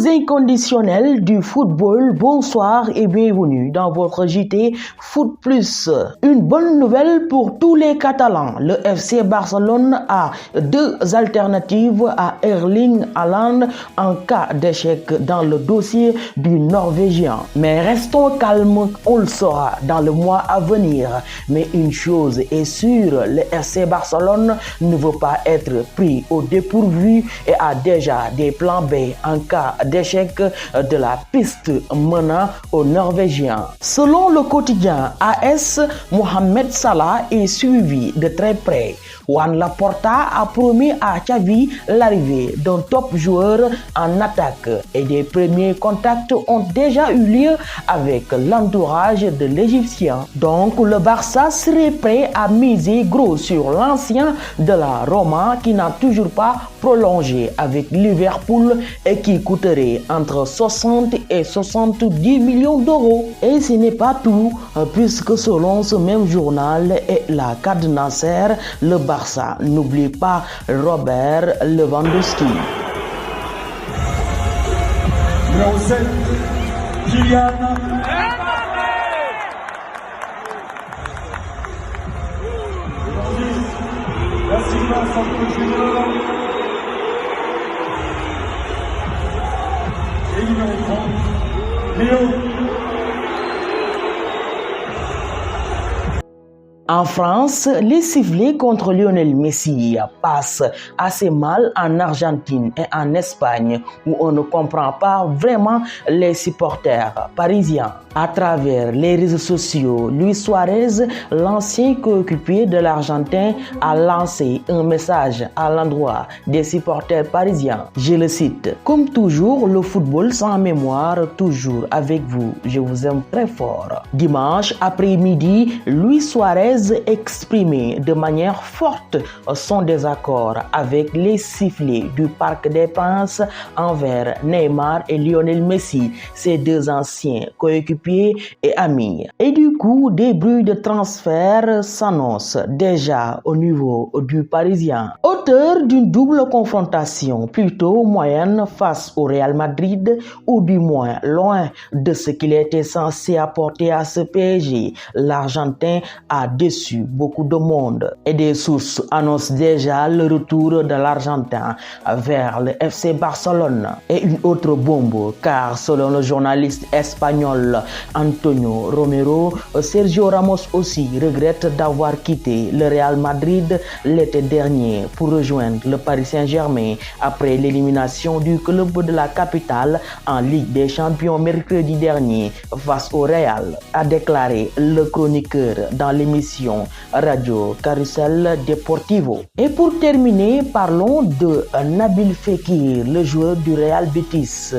Amoureux inconditionnels du football, bonsoir et bienvenue dans votre JT Foot Plus. Une bonne nouvelle pour tous les Catalans. Le FC Barcelone a deux alternatives à Erling Haaland en cas d'échec dans le dossier du Norvégien. Mais restons calmes, on le saura dans le mois à venir. Mais une chose est sûre, le FC Barcelone ne veut pas être pris au dépourvu et a déjà des plans B en cas d'échec de la piste menant aux Norvégiens. Selon le quotidien AS, Mohamed Salah est suivi de très près. Juan Laporta a promis à Xavi l'arrivée d'un top joueur en attaque et des premiers contacts ont déjà eu lieu avec l'entourage de l'Égyptien. Donc le Barça serait prêt à miser gros sur l'ancien de la Roma qui n'a toujours pas prolongé avec Liverpool et qui coûterait entre 60 et 70 millions d'euros. Et ce n'est pas tout, puisque selon ce même journal et la Cadnasser, le Barça n'oublie pas Robert Lewandowski. Numéro 7, Kylian Da Silva Santos Junior. Et numéro 30, Léo. En France, les sifflets contre Lionel Messi passent assez mal en Argentine et en Espagne, où on ne comprend pas vraiment les supporters parisiens. À travers les réseaux sociaux, Luis Suarez, l'ancien coéquipier de l'Argentin, a lancé un message à l'endroit des supporters parisiens. Je le cite: « Comme toujours, le football sans mémoire, toujours avec vous. Je vous aime très fort. » Dimanche après-midi, Luis Suarez exprimait de manière forte son désaccord avec les sifflets du Parc des Princes envers Neymar et Lionel Messi, ses deux anciens coéquipiers et amis. Et du coup, des bruits de transfert s'annoncent déjà au niveau du Parisien. Auteur d'une double confrontation plutôt moyenne face au Real Madrid, ou du moins loin de ce qu'il était censé apporter à ce PSG, l'Argentin a déçu beaucoup de monde et des sources annoncent déjà le retour de l'Argentin vers le FC Barcelone. Et une autre bombe, car selon le journaliste espagnol Antonio Romero, Sergio Ramos aussi regrette d'avoir quitté le Real Madrid l'été dernier pour rejoindre le Paris Saint-Germain après l'élimination du club de la capitale en Ligue des Champions mercredi dernier face au Real, a déclaré le chroniqueur dans l'émission Radio Carrusel Deportivo. Et pour terminer, parlons de Nabil Fekir, le joueur du Real Betis,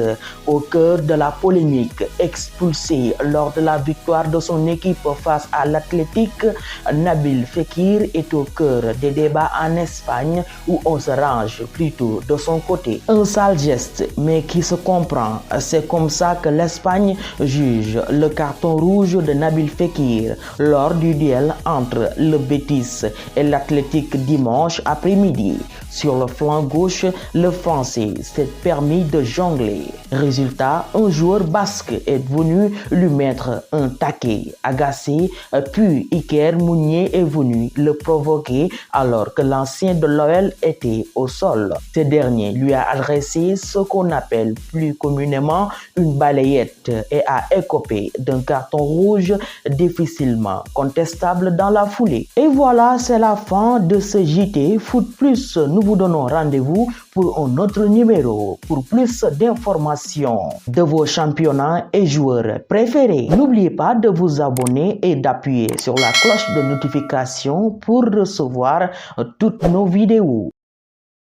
au cœur de la polémique. Expulsé lors de la victoire de son équipe face à l'Athletic, Nabil Fekir est au cœur des débats en Espagne où on se range plutôt de son côté. Un sale geste, mais qui se comprend. C'est comme ça que l'Espagne juge le carton rouge de Nabil Fekir lors du duel entre le Betis et l'Athletic dimanche après-midi. Sur le flanc gauche, le Français s'est permis de jongler. Résultat, un joueur basque est venu lui mettre un taquet. Agacé, puis Iker Munier est venu le provoquer alors que l'ancien de l'OL était au sol. Ce dernier lui a adressé ce qu'on appelle plus communément une balayette et a écopé d'un carton rouge difficilement contestable dans la foulée. Et voilà, c'est la fin de ce JT Foot Plus. Nous vous donnons rendez-vous pour un autre numéro pour plus d'informations de vos championnats et joueurs préférés. N'oubliez pas de vous abonner et d'appuyer sur la cloche de notification pour recevoir toutes nos vidéos.